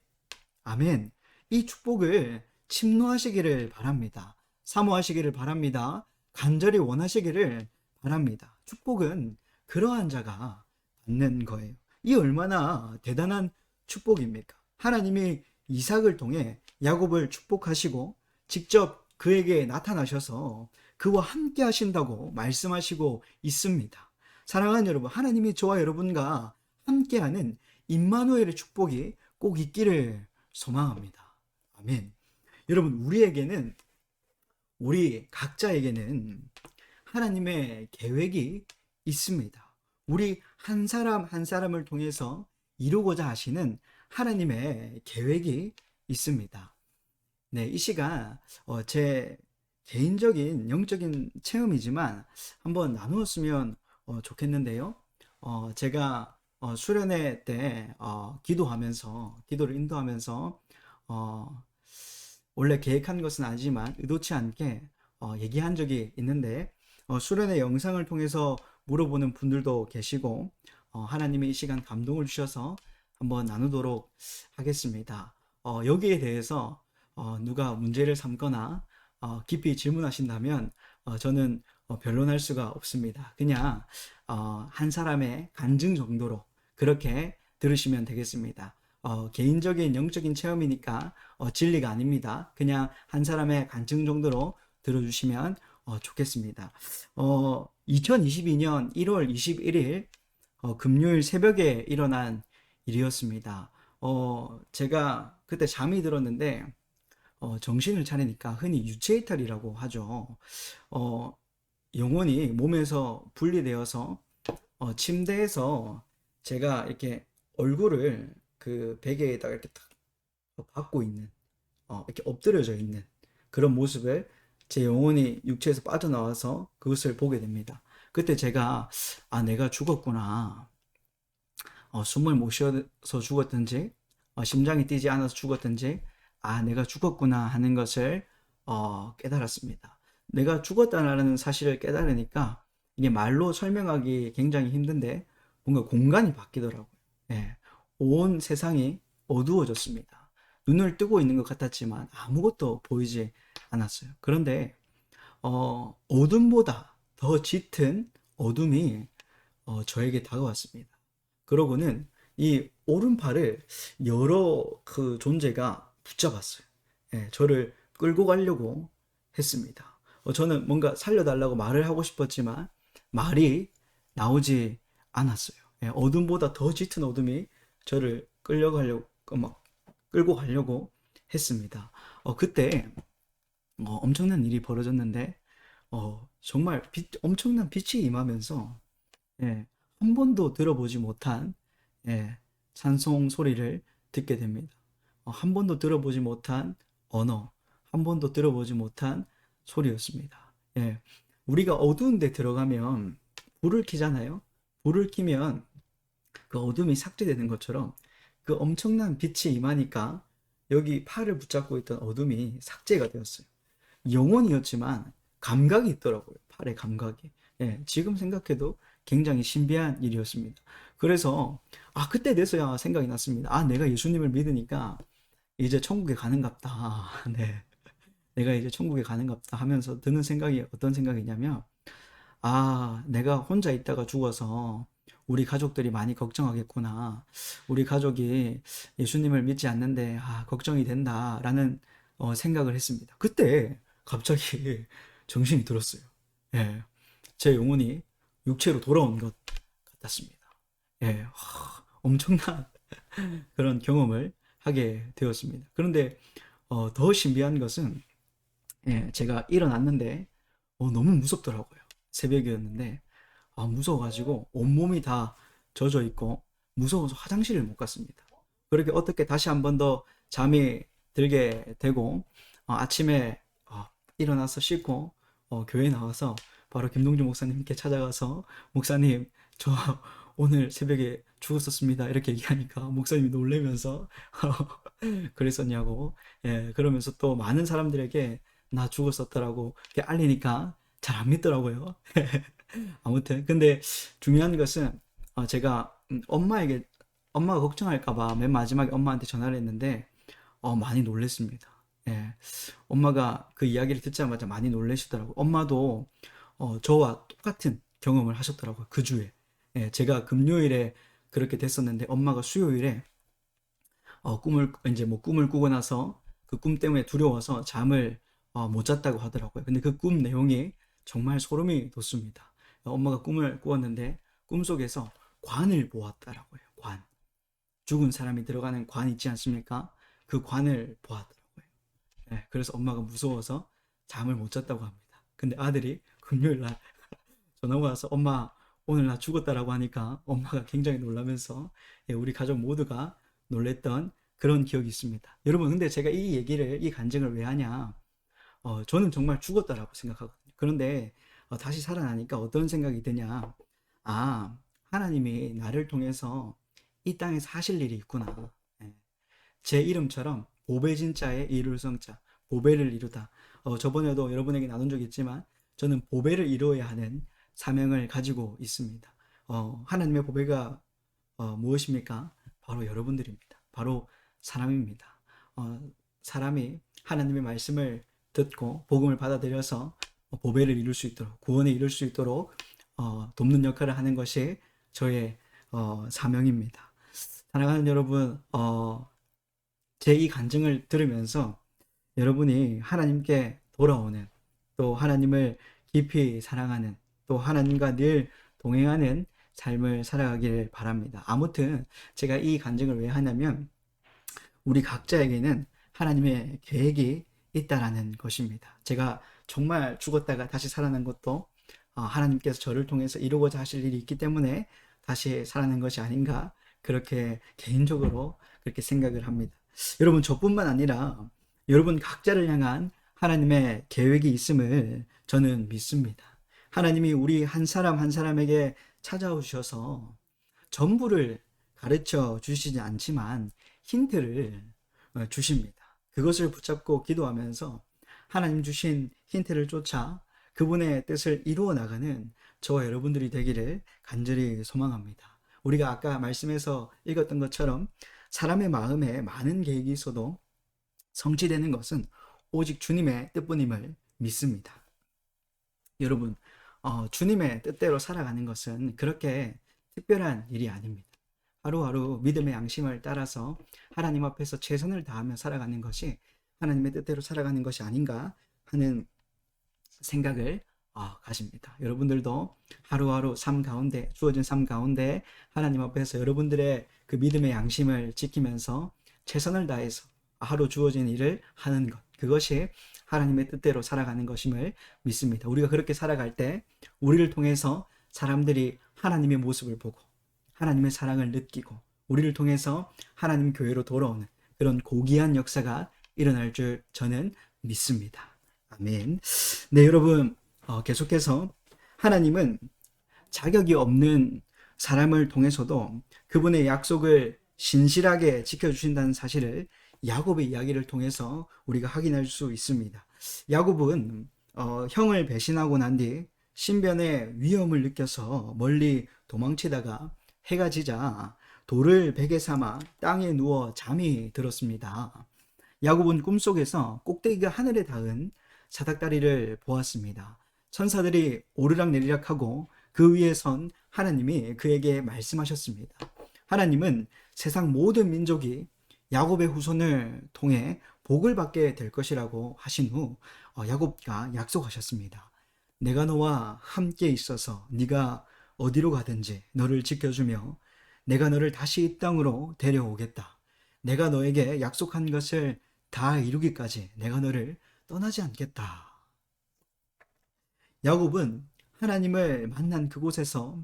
아멘. 이 축복을 침노하시기를 바랍니다. 사모하시기를 바랍니다. 간절히 원하시기를 바랍니다. 축복은 그러한 자가 받는 거예요. 이 얼마나 대단한 축복입니까? 하나님이 이삭을 통해 야곱을 축복하시고 직접 그에게 나타나셔서 그와 함께 하신다고 말씀하시고 있습니다. 사랑하는 여러분, 하나님이 저와 여러분과 함께하는 임마누엘의 축복이 꼭 있기를 소망합니다. 아멘. 여러분, 우리 각자에게는 하나님의 계획이 있습니다. 우리 한 사람 한 사람을 통해서 이루고자 하시는 하나님의 계획이 있습니다. 네, 이 시간 제 개인적인 영적인 체험이지만 한번 나누었으면 좋겠는데요. 제가 수련회 때 기도를 인도하면서 원래 계획한 것은 아니지만 의도치 않게 얘기한 적이 있는데 수련회 영상을 통해서 물어보는 분들도 계시고 하나님이 이 시간 감동을 주셔서 한번 나누도록 하겠습니다. 여기에 대해서 누가 문제를 삼거나 깊이 질문하신다면 저는 변론할 수가 없습니다. 그냥 한 사람의 간증 정도로 그렇게 들으시면 되겠습니다. 개인적인 영적인 체험이니까 진리가 아닙니다. 그냥 한 사람의 간증 정도로 들어주시면 좋겠습니다. 2022년 1월 21일 금요일 새벽에 일어난 일이었습니다. 제가 그때 잠이 들었는데 정신을 차리니까 흔히 유체이탈이라고 하죠. 영혼이 몸에서 분리되어서 침대에서 제가 이렇게 얼굴을 그 베개에다가 이렇게 딱 박고 있는, 이렇게 엎드려져 있는 그런 모습을 제 영혼이 육체에서 빠져나와서 그것을 보게 됩니다. 그때 제가 내가 죽었구나. 숨을 못 쉬어서 죽었든지 심장이 뛰지 않아서 죽었든지 내가 죽었구나 하는 것을 깨달았습니다. 내가 죽었다는 사실을 깨달으니까 이게 말로 설명하기 굉장히 힘든데 뭔가 공간이 바뀌더라고요. 예, 온 세상이 어두워졌습니다. 눈을 뜨고 있는 것 같았지만 아무것도 보이지 않았어요. 그런데 어둠보다 더 짙은 어둠이 저에게 다가왔습니다. 그러고는 이 오른팔을 여러 그 존재가 붙잡았어요. 예, 저를 끌고 가려고 했습니다. 저는 뭔가 살려달라고 말을 하고 싶었지만 말이 나오지 않았어요. 예, 어둠보다 더 짙은 어둠이 저를 끌고 가려고 했습니다. 그때 엄청난 일이 벌어졌는데 정말 엄청난 빛이 임하면서 예, 한 번도 들어보지 못한 찬송 소리를 듣게 됩니다. 한 번도 들어보지 못한 언어, 한 번도 들어보지 못한 소리였습니다. 예, 우리가 어두운 데 들어가면 불을 켜잖아요. 불을 켜면 그 어둠이 삭제되는 것처럼 그 엄청난 빛이 임하니까 여기 팔을 붙잡고 있던 어둠이 삭제가 되었어요. 영혼이었지만 감각이 있더라고요. 팔의 감각이. 예, 지금 생각해도 굉장히 신비한 일이었습니다. 그래서 그때 돼서야 생각이 났습니다. 내가 예수님을 믿으니까 이제 천국에 가는갑다. 네, 내가 이제 천국에 가는갑다 하면서 드는 생각이 어떤 생각이냐면 내가 혼자 있다가 죽어서 우리 가족들이 많이 걱정하겠구나. 우리 가족이 예수님을 믿지 않는데 걱정이 된다라는 생각을 했습니다. 그때 갑자기 정신이 들었어요. 예, 제 영혼이 육체로 돌아온 것 같았습니다. 예, 엄청난 그런 경험을 하게 되었습니다. 그런데 더 신비한 것은 제가 일어났는데 너무 무섭더라고요. 새벽이었는데 무서워가지고 온몸이 다 젖어 있고 무서워서 화장실을 못 갔습니다. 그렇게 어떻게 다시 한 번 더 잠이 들게 되고 아침에 일어나서 씻고 교회 나와서 바로 김동준 목사님께 찾아가서 목사님 저 오늘 새벽에 죽었었습니다 이렇게 얘기하니까 목사님이 놀라면서 그랬었냐고 그러면서 또 많은 사람들에게 나 죽었었더라고 이렇게 알리니까 잘 안 믿더라고요. 아무튼 근데 중요한 것은 제가 엄마가 걱정할까봐 맨 마지막에 엄마한테 전화를 했는데 많이 놀랬습니다. 예, 엄마가 그 이야기를 듣자마자 많이 놀라시더라고요. 엄마도 저와 똑같은 경험을 하셨더라고요. 그 주에. 예, 제가 금요일에 그렇게 됐었는데 엄마가 수요일에 꿈을 꾸고 나서 그 꿈 때문에 두려워서 잠을 못 잤다고 하더라고요. 근데 그 꿈 내용이 정말 소름이 돋습니다. 엄마가 꿈을 꾸었는데 꿈속에서 관을 보았다라고 해요. 관. 죽은 사람이 들어가는 관 있지 않습니까? 그 관을 보았더라고요. 네, 그래서 엄마가 무서워서 잠을 못 잤다고 합니다. 근데 아들이 금요일 날 전화가 와서 엄마 오늘 나 죽었다라고 하니까 엄마가 굉장히 놀라면서 우리 가족 모두가 놀랬던 그런 기억이 있습니다. 여러분, 근데 제가 이 간증을 왜 하냐? 저는 정말 죽었다라고 생각하거든요. 그런데 다시 살아나니까 어떤 생각이 드냐? 아, 하나님이 나를 통해서 이 땅에서 하실 일이 있구나. 예. 제 이름처럼 보배진자의 이룰 성자, 보배를 이루다. 저번에도 여러분에게 나눈 적이 있지만 저는 보배를 이루어야 하는 사명을 가지고 있습니다. 하나님의 보배가 무엇입니까? 바로 여러분들입니다. 바로 사람입니다. 사람이 하나님의 말씀을 듣고 복음을 받아들여서 보배를 이룰 수 있도록, 구원에 이룰 수 있도록 돕는 역할을 하는 것이 저의 사명입니다. 사랑하는 여러분, 제 이 간증을 들으면서 여러분이 하나님께 돌아오는, 또 하나님을 깊이 사랑하는, 또 하나님과 늘 동행하는 삶을 살아가길 바랍니다. 아무튼 제가 이 간증을 왜 하냐면 우리 각자에게는 하나님의 계획이 있다라는 것입니다. 제가 정말 죽었다가 다시 살아난 것도 하나님께서 저를 통해서 이루고자 하실 일이 있기 때문에 다시 살아난 것이 아닌가, 그렇게 개인적으로 그렇게 생각을 합니다. 여러분, 저뿐만 아니라 여러분 각자를 향한 하나님의 계획이 있음을 저는 믿습니다. 하나님이 우리 한 사람 한 사람에게 찾아오셔서 전부를 가르쳐 주시지 않지만 힌트를 주십니다. 그것을 붙잡고 기도하면서 하나님 주신 힌트를 쫓아 그분의 뜻을 이루어 나가는 저와 여러분들이 되기를 간절히 소망합니다. 우리가 아까 말씀에서 읽었던 것처럼 사람의 마음에 많은 계획이 있어도 성취되는 것은 오직 주님의 뜻뿐임을 믿습니다. 여러분, 주님의 뜻대로 살아가는 것은 그렇게 특별한 일이 아닙니다. 하루하루 믿음의 양심을 따라서 하나님 앞에서 최선을 다하며 살아가는 것이 하나님의 뜻대로 살아가는 것이 아닌가 하는 생각을 가집니다. 여러분들도 하루하루 삶 가운데, 주어진 삶 가운데 하나님 앞에서 여러분들의 그 믿음의 양심을 지키면서 최선을 다해서 하루 주어진 일을 하는 것, 그것이 하나님의 뜻대로 살아가는 것임을 믿습니다. 우리가 그렇게 살아갈 때 우리를 통해서 사람들이 하나님의 모습을 보고 하나님의 사랑을 느끼고 우리를 통해서 하나님 교회로 돌아오는 그런 고귀한 역사가 일어날 줄 저는 믿습니다. 아멘. 네, 여러분, 계속해서 하나님은 자격이 없는 사람을 통해서도 그분의 약속을 신실하게 지켜주신다는 사실을 야곱의 이야기를 통해서 우리가 확인할 수 있습니다. 야곱은 형을 배신하고 난 뒤 신변의 위험을 느껴서 멀리 도망치다가 해가 지자 돌을 베개 삼아 땅에 누워 잠이 들었습니다. 야곱은 꿈속에서 꼭대기가 하늘에 닿은 사닥다리를 보았습니다. 천사들이 오르락내리락하고 그 위에 선 하나님이 그에게 말씀하셨습니다. 하나님은 세상 모든 민족이 야곱의 후손을 통해 복을 받게 될 것이라고 하신 후 야곱과 약속하셨습니다. 내가 너와 함께 있어서 네가 어디로 가든지 너를 지켜주며 내가 너를 다시 이 땅으로 데려오겠다. 내가 너에게 약속한 것을 다 이루기까지 내가 너를 떠나지 않겠다. 야곱은 하나님을 만난 그곳에서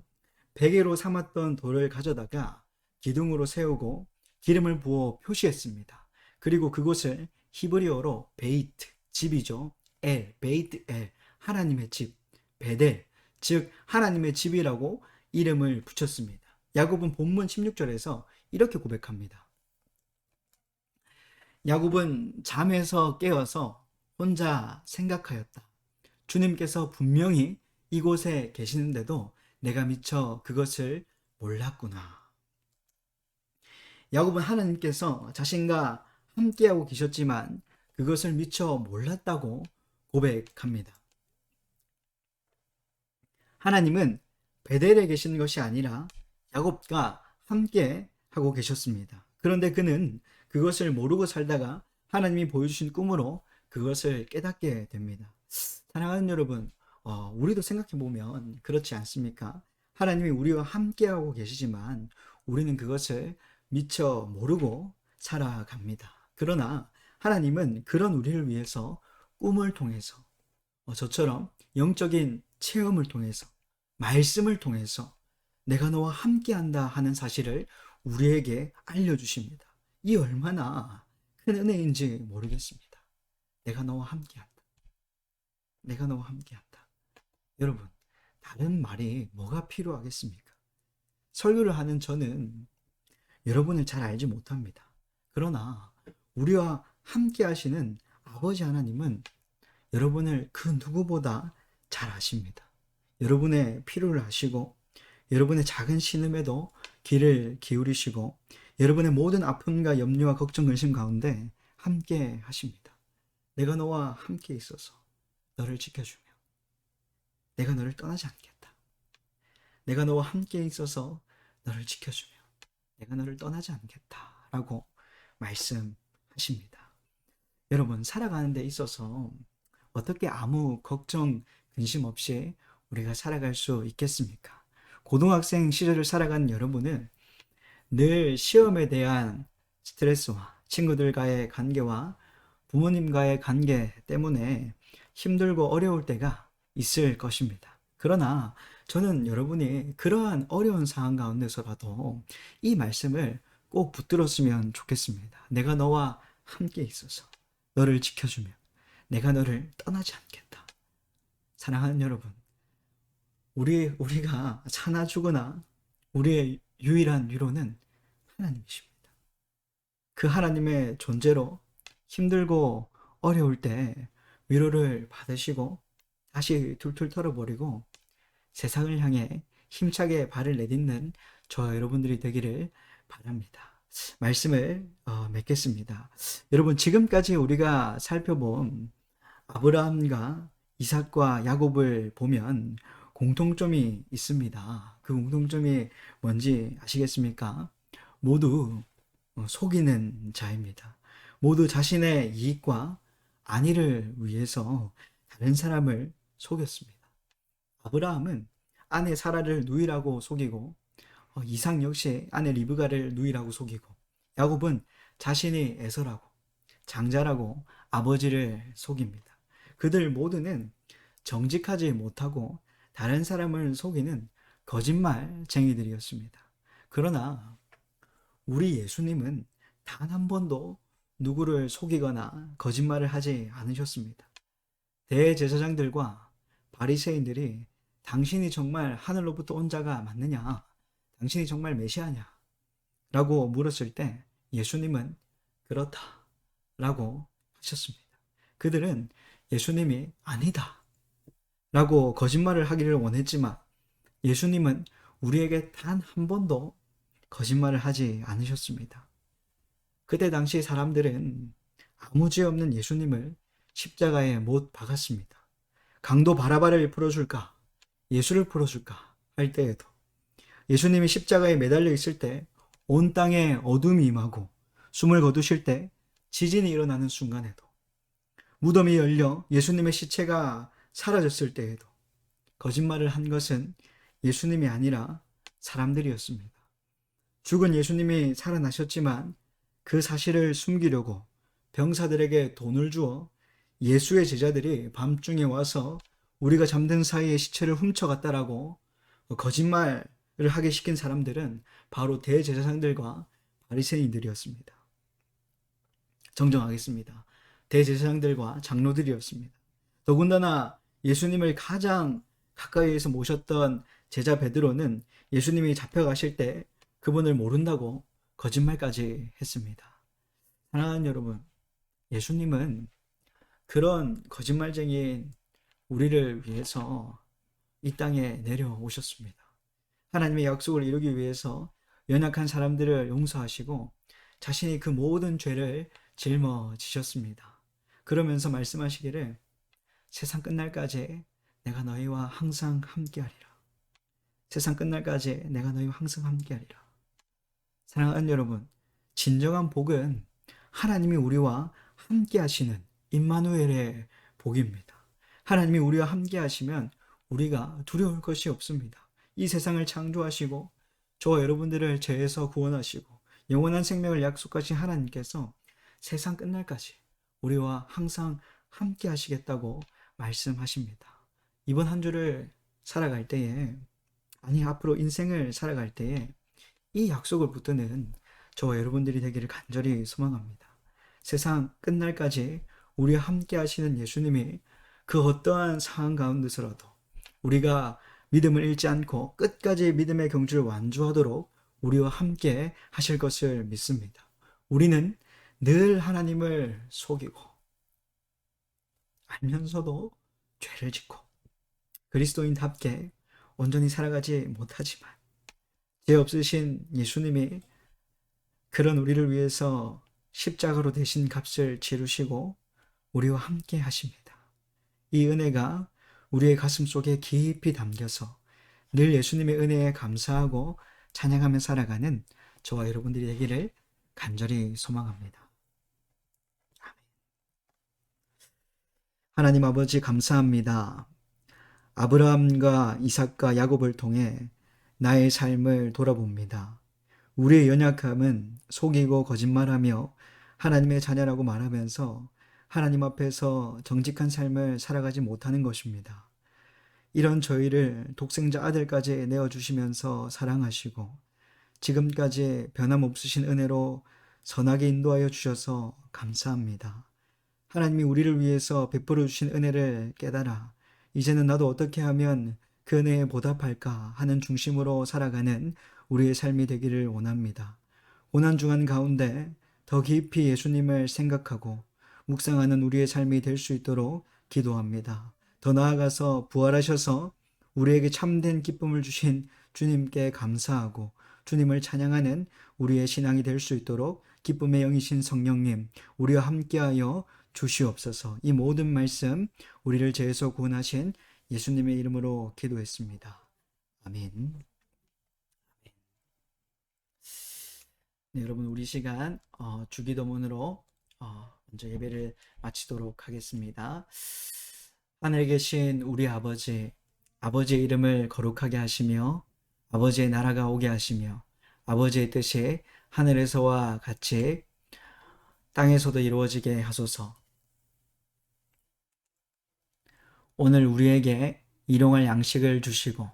베개로 삼았던 돌을 가져다가 기둥으로 세우고 기름을 부어 표시했습니다. 그리고 그곳을 히브리어로 베이트, 집이죠. 베이트 엘, 하나님의 집, 베델, 즉 하나님의 집이라고 이름을 붙였습니다. 야곱은 본문 16절에서 이렇게 고백합니다. 야곱은 잠에서 깨어서 혼자 생각하였다. 주님께서 분명히 이곳에 계시는데도 내가 미처 그것을 몰랐구나. 야곱은 하나님께서 자신과 함께하고 계셨지만 그것을 미처 몰랐다고 고백합니다. 하나님은 베델에 계신 것이 아니라 야곱과 함께 하고 계셨습니다. 그런데 그는 그것을 모르고 살다가 하나님이 보여주신 꿈으로 그것을 깨닫게 됩니다. 사랑하는 여러분, 우리도 생각해 보면 그렇지 않습니까? 하나님이 우리와 함께하고 계시지만 우리는 그것을 미처 모르고 살아갑니다. 그러나 하나님은 그런 우리를 위해서 꿈을 통해서 저처럼 영적인 체험을 통해서 말씀을 통해서 내가 너와 함께한다 하는 사실을 우리에게 알려주십니다. 이 얼마나 큰 은혜인지 모르겠습니다. 내가 너와 함께한다. 내가 너와 함께한다. 여러분, 다른 말이 뭐가 필요하겠습니까? 설교를 하는 저는 여러분을 잘 알지 못합니다. 그러나 우리와 함께 하시는 아버지 하나님은 여러분을 그 누구보다 잘 아십니다. 여러분의 필요를 아시고 여러분의 작은 신음에도 귀를 기울이시고 여러분의 모든 아픔과 염려와 걱정, 근심 가운데 함께 하십니다. 내가 너와 함께 있어서 너를 지켜주며 내가 너를 떠나지 않겠다. 내가 너와 함께 있어서 너를 지켜주며 내가 너를 떠나지 않겠다 라고 말씀하십니다. 여러분, 살아가는 데 있어서 어떻게 아무 걱정, 근심 없이 우리가 살아갈 수 있겠습니까? 고등학생 시절을 살아가는 여러분은 늘 시험에 대한 스트레스와 친구들과의 관계와 부모님과의 관계 때문에 힘들고 어려울 때가 있을 것입니다. 그러나 저는 여러분이 그러한 어려운 상황 가운데서라도 이 말씀을 꼭 붙들었으면 좋겠습니다. 내가 너와 함께 있어서 너를 지켜주며 내가 너를 떠나지 않겠다. 사랑하는 여러분, 우리가 사나 죽으나 우리의 유일한 위로는 하나님이십니다. 그 하나님의 존재로 힘들고 어려울 때 위로를 받으시고 다시 툴툴 털어버리고 세상을 향해 힘차게 발을 내딛는 저와 여러분들이 되기를 바랍니다. 말씀을 맺겠습니다. 여러분, 지금까지 우리가 살펴본 아브라함과 이삭과 야곱을 보면 공통점이 있습니다. 그 공통점이 뭔지 아시겠습니까? 모두 속이는 자입니다. 모두 자신의 이익과 안위를 위해서 다른 사람을 속였습니다. 아브라함은 아내 사라를 누이라고 속이고 이삭 역시 아내 리브가를 누이라고 속이고 야곱은 자신이 에서라고 장자라고 아버지를 속입니다. 그들 모두는 정직하지 못하고 다른 사람을 속이는 거짓말쟁이들이었습니다. 그러나 우리 예수님은 단 한 번도 누구를 속이거나 거짓말을 하지 않으셨습니다. 대제사장들과 바리새인들이 당신이 정말 하늘로부터 온 자가 맞느냐? 당신이 정말 메시아냐? 라고 물었을 때 예수님은 그렇다 라고 하셨습니다. 그들은 예수님이 아니다 라고 거짓말을 하기를 원했지만 예수님은 우리에게 단 한 번도 거짓말을 하지 않으셨습니다. 그때 당시 사람들은 아무 죄 없는 예수님을 십자가에 못 박았습니다. 강도 바라바를 풀어줄까? 예수를 풀어줄까? 할 때에도 예수님이 십자가에 매달려 있을 때 온 땅에 어둠이 임하고 숨을 거두실 때 지진이 일어나는 순간에도 무덤이 열려 예수님의 시체가 사라졌을 때에도 거짓말을 한 것은 예수님이 아니라 사람들이었습니다. 죽은 예수님이 살아나셨지만 그 사실을 숨기려고 병사들에게 돈을 주어 예수의 제자들이 밤중에 와서 우리가 잠든 사이에 시체를 훔쳐갔다라고 거짓말을 하게 시킨 사람들은 바로 대제사장들과 바리새인들이었습니다. 정정하겠습니다. 대제사장들과 장로들이었습니다. 더군다나 예수님을 가장 가까이에서 모셨던 제자 베드로는 예수님이 잡혀가실 때 그분을 모른다고 거짓말까지 했습니다. 사랑하는 여러분, 예수님은 그런 거짓말쟁이인 우리를 위해서 이 땅에 내려오셨습니다. 하나님의 약속을 이루기 위해서 연약한 사람들을 용서하시고 자신이 그 모든 죄를 짊어지셨습니다. 그러면서 말씀하시기를 세상 끝날까지 내가 너희와 항상 함께하리라. 세상 끝날까지 내가 너희와 항상 함께하리라. 사랑하는 여러분, 진정한 복은 하나님이 우리와 함께하시는 임마누엘의 복입니다. 하나님이 우리와 함께하시면 우리가 두려울 것이 없습니다. 이 세상을 창조하시고 저와 여러분들을 죄에서 구원하시고 영원한 생명을 약속하신 하나님께서 세상 끝날까지 우리와 항상 함께 하시겠다고 말씀하십니다. 이번 한 주를 살아갈 때에, 아니 앞으로 인생을 살아갈 때에 이 약속을 붙드는 저와 여러분들이 되기를 간절히 소망합니다. 세상 끝날까지 우리와 함께 하시는 예수님이 그 어떠한 상황 가운데서라도 우리가 믿음을 잃지 않고 끝까지 믿음의 경주를 완주하도록 우리와 함께 하실 것을 믿습니다. 우리는 늘 하나님을 속이고 알면서도 죄를 짓고 그리스도인답게 온전히 살아가지 못하지만 죄 없으신 예수님이 그런 우리를 위해서 십자가로 대신 값을 치르시고 우리와 함께 하십니다. 이 은혜가 우리의 가슴 속에 깊이 담겨서 늘 예수님의 은혜에 감사하고 찬양하며 살아가는 저와 여러분들이 되기를 간절히 소망합니다. 아멘. 하나님 아버지 감사합니다. 아브라함과 이삭과 야곱을 통해 나의 삶을 돌아봅니다. 우리의 연약함은 속이고 거짓말하며 하나님의 자녀라고 말하면서 하나님 앞에서 정직한 삶을 살아가지 못하는 것입니다. 이런 저희를 독생자 아들까지 내어주시면서 사랑하시고 지금까지 변함없으신 은혜로 선하게 인도하여 주셔서 감사합니다. 하나님이 우리를 위해서 베풀어 주신 은혜를 깨달아 이제는 나도 어떻게 하면 그 은혜에 보답할까 하는 중심으로 살아가는 우리의 삶이 되기를 원합니다. 고난중한 가운데 더 깊이 예수님을 생각하고 묵상하는 우리의 삶이 될 수 있도록 기도합니다. 더 나아가서 부활하셔서 우리에게 참된 기쁨을 주신 주님께 감사하고 주님을 찬양하는 우리의 신앙이 될 수 있도록 기쁨의 영이신 성령님 우리와 함께하여 주시옵소서. 이 모든 말씀 우리를 죄에서 구원하신 예수님의 이름으로 기도했습니다. 아멘. 네, 여러분 우리 시간 주기도문으로 먼저 예배를 마치도록 하겠습니다. 하늘에 계신 우리 아버지, 아버지의 이름을 거룩하게 하시며 아버지의 나라가 오게 하시며 아버지의 뜻이 하늘에서와 같이 땅에서도 이루어지게 하소서. 오늘 우리에게 일용할 양식을 주시고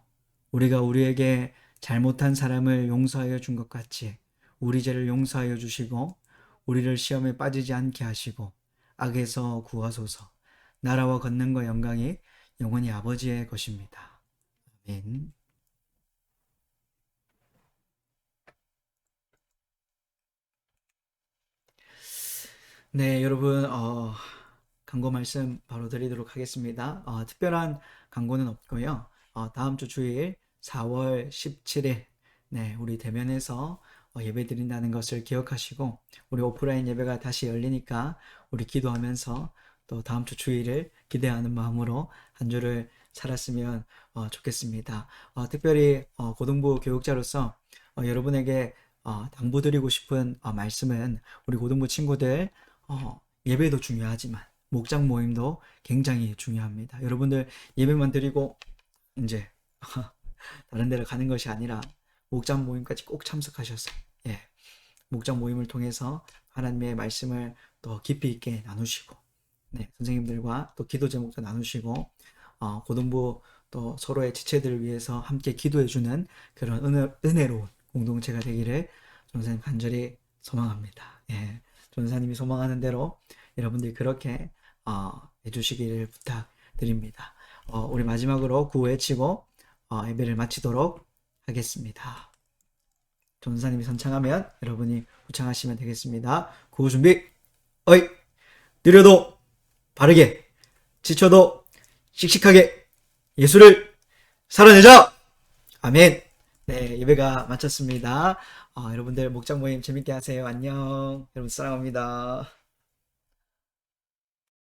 우리가 우리에게 잘못한 사람을 용서하여 준 것 같이 우리 죄를 용서하여 주시고 우리를 시험에 빠지지 않게 하시고 악에서 구하소서. 나라와 권능과 영광이 영원히 아버지의 것입니다. 아멘. 네, 여러분 광고 말씀 바로 드리도록 하겠습니다. 특별한 광고는 없고요. 다음 주 주일 4월 17일 네, 우리 대면에서 예배 드린다는 것을 기억하시고 우리 오프라인 예배가 다시 열리니까 우리 기도하면서 또 다음 주 주일을 기대하는 마음으로 한 주를 살았으면 좋겠습니다. 특별히 고등부 교육자로서 여러분에게 당부드리고 싶은 말씀은 우리 고등부 친구들 예배도 중요하지만 목장 모임도 굉장히 중요합니다. 여러분들 예배만 드리고 이제 다른 데로 가는 것이 아니라 목장 모임까지 꼭 참석하셔서 목장 모임을 통해서 하나님의 말씀을 더 깊이 있게 나누시고 선생님들과 또 기도 제목도 나누시고 고등부 또 서로의 지체들을 위해서 함께 기도해주는 그런 은혜로운 공동체가 되기를 전사님 간절히 소망합니다. 전사님이 소망하는 대로 여러분들이 그렇게 해주시기를 부탁드립니다. 우리 마지막으로 구호 외치고 예배를 마치도록 하겠습니다. 전사님이 선창하면 여러분이 후창하시면 되겠습니다. 구호 준비. 어이, 느려도 바르게, 지쳐도 씩씩하게 예수를 살아내자. 아멘. 네, 예배가 마쳤습니다. 여러분들 목장 모임 재밌게 하세요. 안녕. 여러분 사랑합니다.